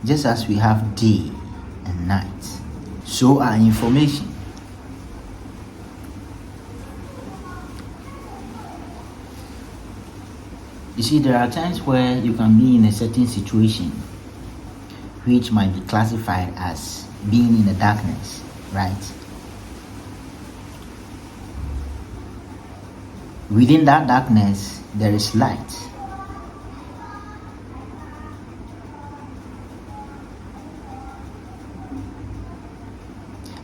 Just as we have day and night, so are information. You see, there are times where you can be in a certain situation which might be classified as being in the darkness, right? Within that darkness, there is light.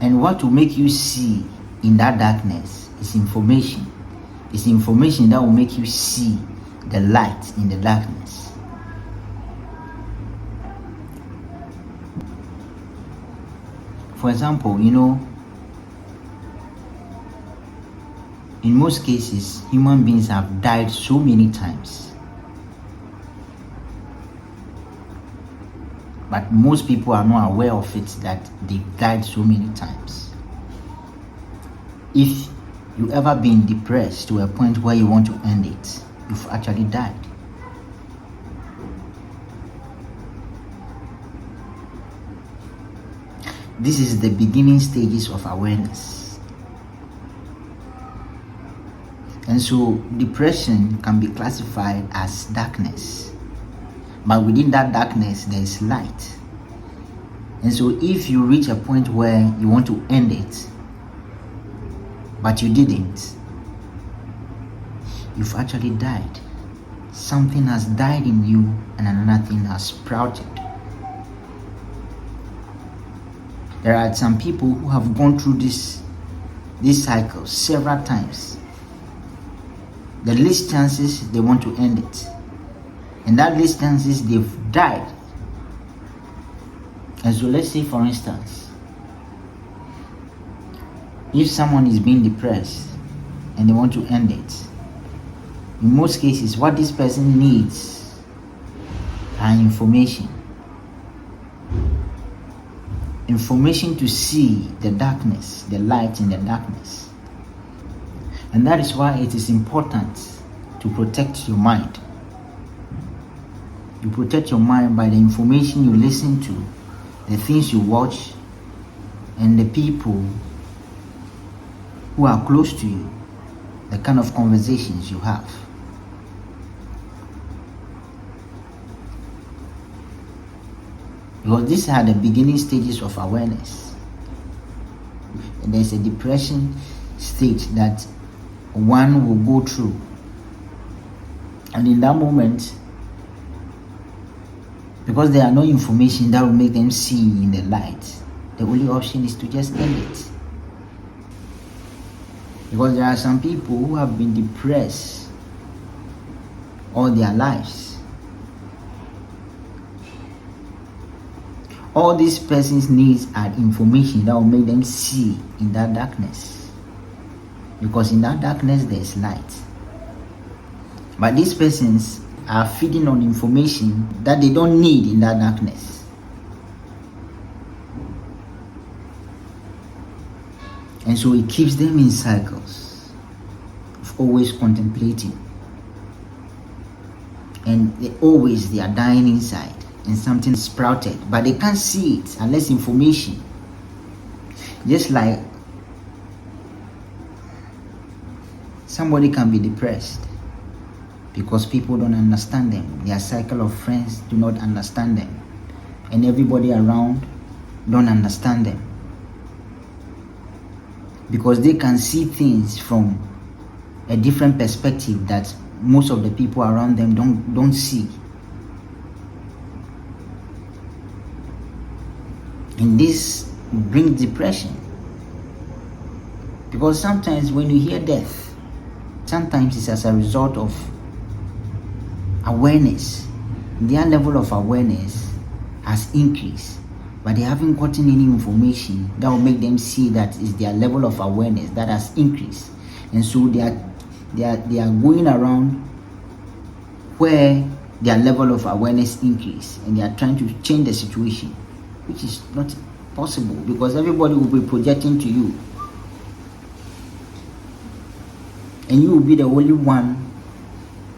And what will make you see in that darkness is information. It's information that will make you see the light in the darkness. For example, in most cases, human beings have died so many times. But most people are not aware of it, that they've died so many times. If you ever been depressed to a point where you want to end it, you've actually died. This is the beginning stages of awareness. And so depression can be classified as darkness. But within that darkness, there is light. And so if you reach a point where you want to end it, but you didn't, you've actually died. Something has died in you and another thing has sprouted. There are some people who have gone through this cycle several times. The least chances they want to end it. And that least chances they've died. And so let's say, for instance, if someone is being depressed and they want to end it, in most cases what this person needs are information to see the darkness, the light in the darkness. And that is why it is important to protect your mind. You protect your mind by the information you listen to, the things you watch, and the people who are close to you, the kind of conversations you have. Because these are the beginning stages of awareness. And there's a depression stage that one will go through. And in that moment, because there are no information that will make them see in the light, the only option is to just end it. Because there are some people who have been depressed all their lives. All these persons needs are information that will make them see in that darkness. Because in that darkness there is light. But these persons are feeding on information that they don't need in that darkness. And so it keeps them in cycles of always contemplating. And they are dying inside, and something sprouted, but they can't see it unless information. Just like somebody can be depressed because people don't understand them. Their cycle of friends do not understand them, and everybody around don't understand them, because they can see things from a different perspective that most of the people around them don't see. And this brings depression, because sometimes when you hear death, sometimes it's as a result of awareness. Their level of awareness has increased, but they haven't gotten any information that will make them see that it's their level of awareness that has increased. And so they are going around where their level of awareness increase, and they are trying to change the situation, which is not possible, because everybody will be projecting to you, and you will be the only one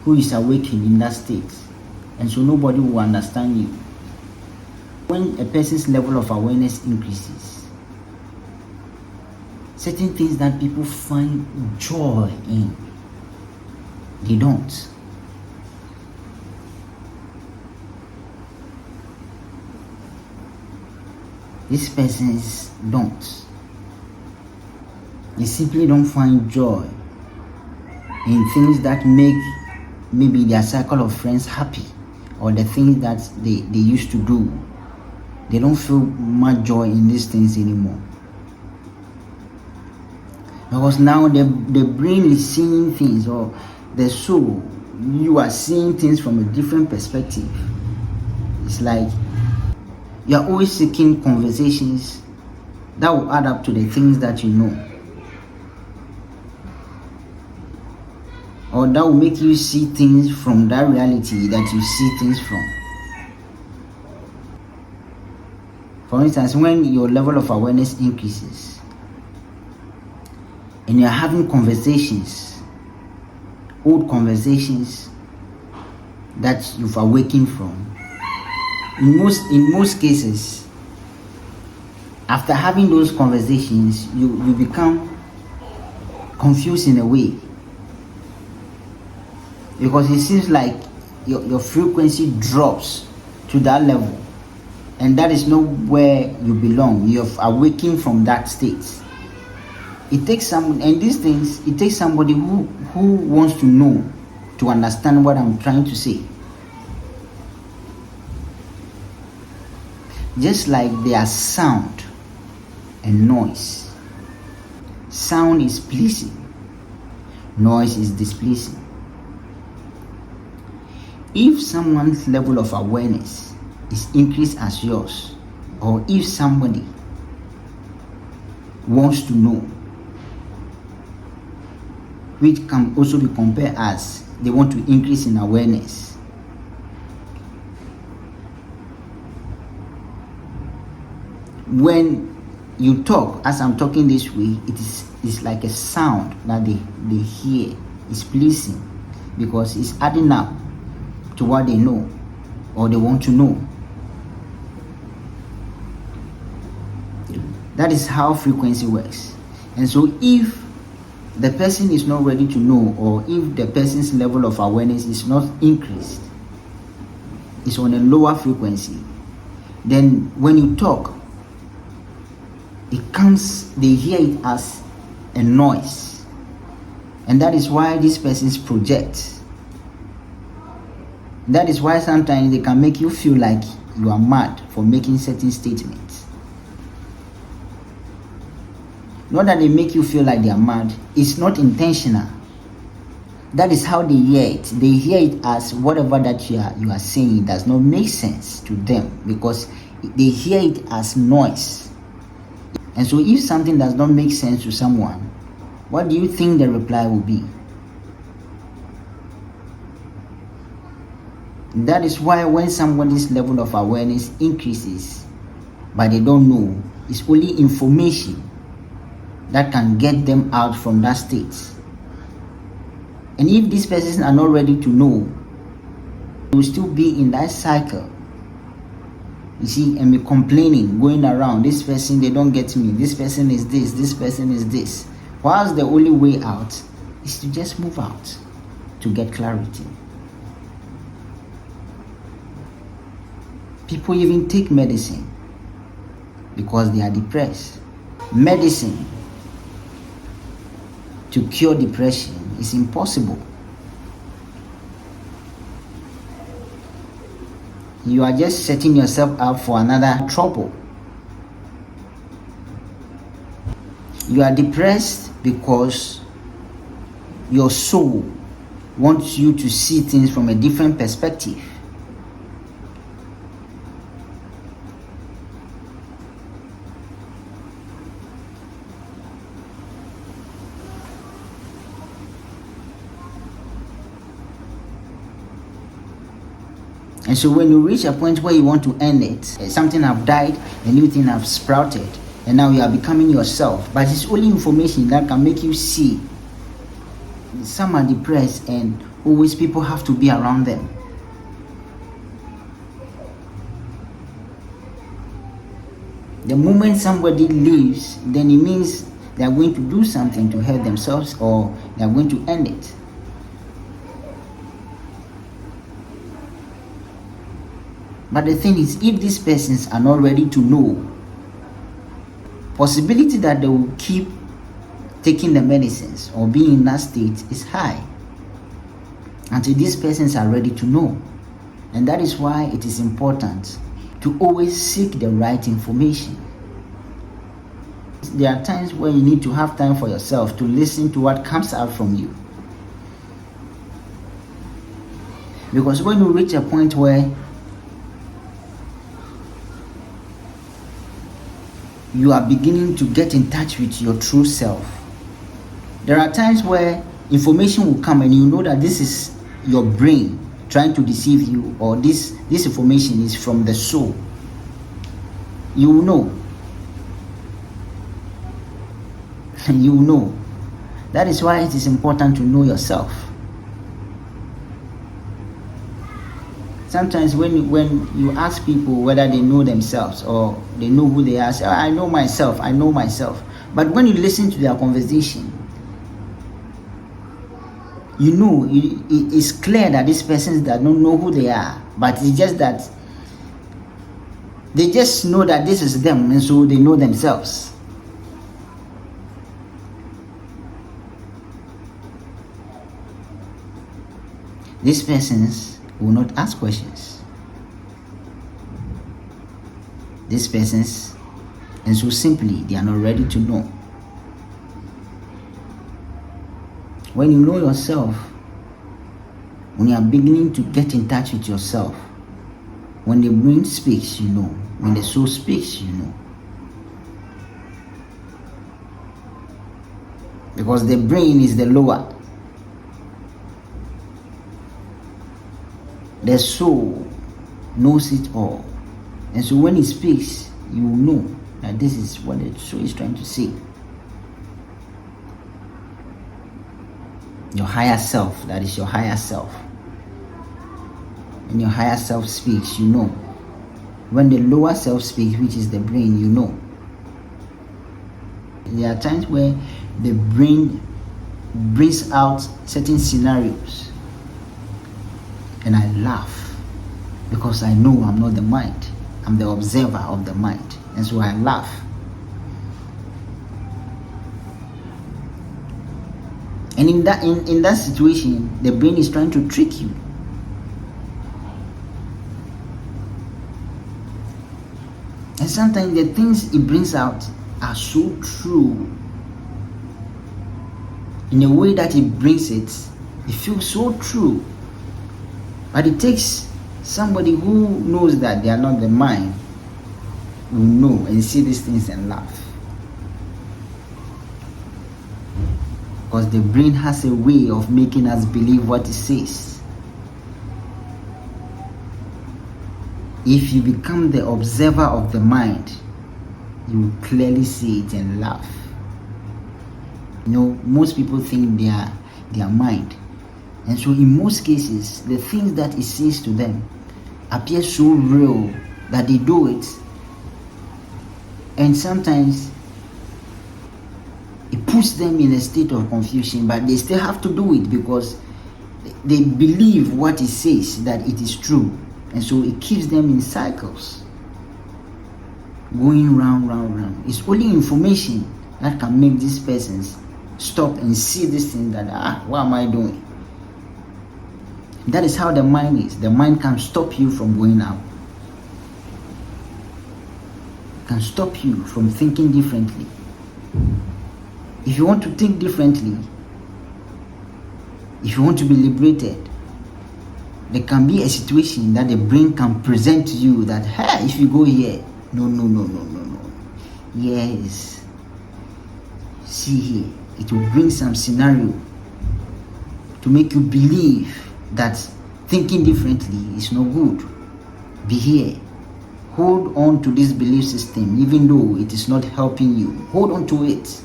who is awakened in that state, and so nobody will understand you. When a person's level of awareness increases, certain things that people find joy in, they don't. These persons don't. They simply don't find joy in things that make maybe their circle of friends happy, or the things that they used to do. They don't feel much joy in these things anymore. Because now the brain is seeing things, or the soul, you are seeing things from a different perspective. It's like you are always seeking conversations that will add up to the things that you know, or that will make you see things from that reality that you see things from. For instance, when your level of awareness increases and you're having conversations, old conversations that you've awakened from, in most cases, after having those conversations, you become confused in a way, because it seems like your frequency drops to that level, and that is not where you belong. You've awakened from that state. It takes somebody who wants to know, to understand what I'm trying to say. Just like there are sound and noise. Sound is pleasing, noise is displeasing. If someone's level of awareness is increased as yours, or if somebody wants to know, which can also be compared as they want to increase in awareness, when you talk, as I'm talking this way, it's like a sound that they hear. It's pleasing because it's adding up to what they know or they want to know. That is how frequency works. And so if the person is not ready to know, or if the person's level of awareness is not increased, it's on a lower frequency, then when you talk, they hear it as a noise. And that is why these persons project. That is why sometimes they can make you feel like you are mad for making certain statements. Not that they make you feel like they are mad, it's not intentional. That is how they hear it. They hear it as whatever that you are saying does not make sense to them, because they hear it as noise. And so if something does not make sense to someone, what do you think the reply will be? That is why when somebody's level of awareness increases, but they don't know, it's only information that can get them out from that state. And if these persons are not ready to know, they will still be in that cycle. You see, and be complaining, going around, this person, they don't get me, this person is this person is this. Whilst the only way out is to just move out to get clarity. People even take medicine because they are depressed. Medicine to cure depression is impossible. You are just setting yourself up for another trouble. You are depressed because your soul wants you to see things from a different perspective. And so when you reach a point where you want to end it, something have died, a new thing have sprouted, and now you are becoming yourself. But it's only information that can make you see. Some are depressed and always people have to be around them. The moment somebody leaves, then it means they are going to do something to help themselves, or they are going to end it. But the thing is, if these persons are not ready to know, possibility that they will keep taking the medicines or being in that state is high until these persons are ready to know. And that is why it is important to always seek the right information. There are times where you need to have time for yourself to listen to what comes out from you. Because when you reach a point where you are beginning to get in touch with your true self, there are times where information will come and you know that this is your brain trying to deceive you, or this information is from the soul. You will know. You will know. That is why it is important to know yourself. Sometimes when you ask people whether they know themselves or they know who they are, say, I know myself. But when you listen to their conversation, you know it's clear that these persons that don't know who they are, but it's just that they just know that this is them, and so they know themselves. These persons will not ask questions. These persons, and so simply they are not ready to know. When you know yourself, when you are beginning to get in touch with yourself, when the brain speaks, you know. When the soul speaks, you know. Because the brain is the lower. The soul knows it all. And so when it speaks, you know that this is what the soul is trying to say. Your higher self, that is your higher self. When your higher self speaks, you know. When the lower self speaks, which is the brain, you know. There are times where the brain brings out certain scenarios, and I laugh because I know I'm not the mind. I'm the observer of the mind, and so I laugh. And in that situation, the brain is trying to trick you. And sometimes the things it brings out are so true. In a way that it brings it feels so true. But it takes somebody who knows that they are not the mind, will know and see these things and laugh. Because the brain has a way of making us believe what it says. If you become the observer of the mind, you will clearly see it and laugh. You know, most people think they are their mind. And so in most cases, the things that it says to them appear so real that they do it. And sometimes it puts them in a state of confusion, but they still have to do it because they believe what it says, that it is true. And so it keeps them in cycles, going round. It's only information that can make these persons stop and see this thing that, what am I doing? That is how the mind is. The mind can stop you from going out. It can stop you from thinking differently. If you want to think differently, if you want to be liberated, there can be a situation that the brain can present to you that, hey, if you go here, no. Yes. See here, it will bring some scenario to make you believe that thinking differently is no good. Be here. Hold on to this belief system, even though it is not helping you. Hold on to it.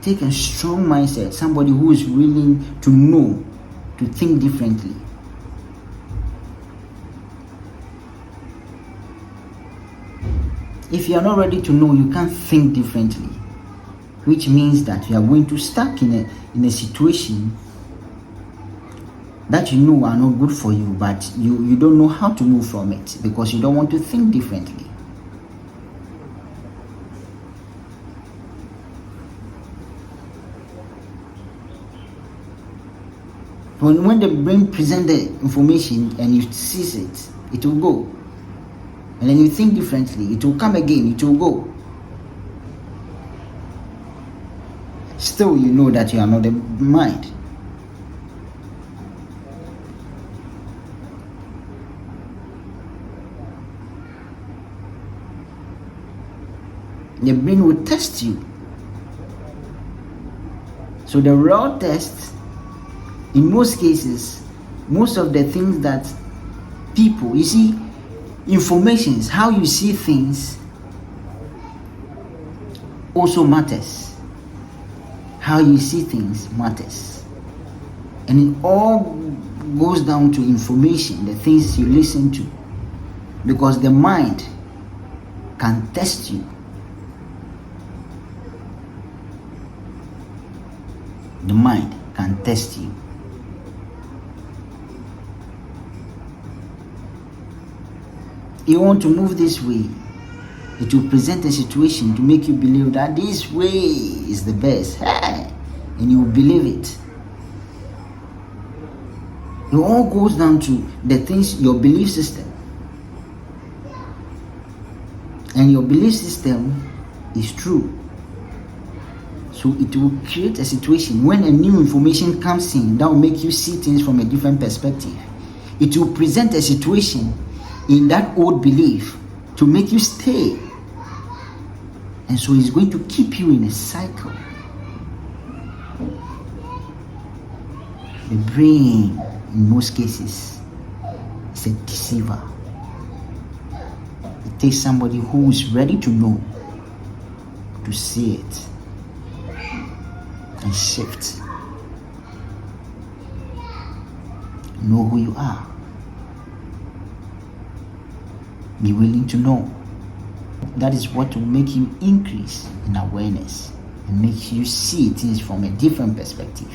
Take a strong mindset, somebody who is willing to know, to think differently. If you are not ready to know, you can't think differently, which means that you are going to stuck in a situation that you know are not good for you, but you don't know how to move from it because you don't want to think differently. When the brain presents the information and you seize it, it will go. And then you think differently, it will come again, it will go. Still, you know that you are not the mind. The brain will test you. So the raw test, in most cases, most of the things that people, you see, informations, how you see things also matters. How you see things matters. And it all goes down to information, the things you listen to. Because the mind can test you. The mind can test you. You want to move this way, it will present a situation to make you believe that this way is the best. Hey, and you will believe it. It all goes down to the things, your belief system. And your belief system is true. So it will create a situation when a new information comes in that will make you see things from a different perspective. It will present a situation in that old belief to make you stay. And so it's going to keep you in a cycle. The brain, in most cases, is a deceiver. It takes somebody who is ready to know, to see it, and shift. Know who you are. Be willing to know. That is what will make you increase in awareness and make you see things from a different perspective.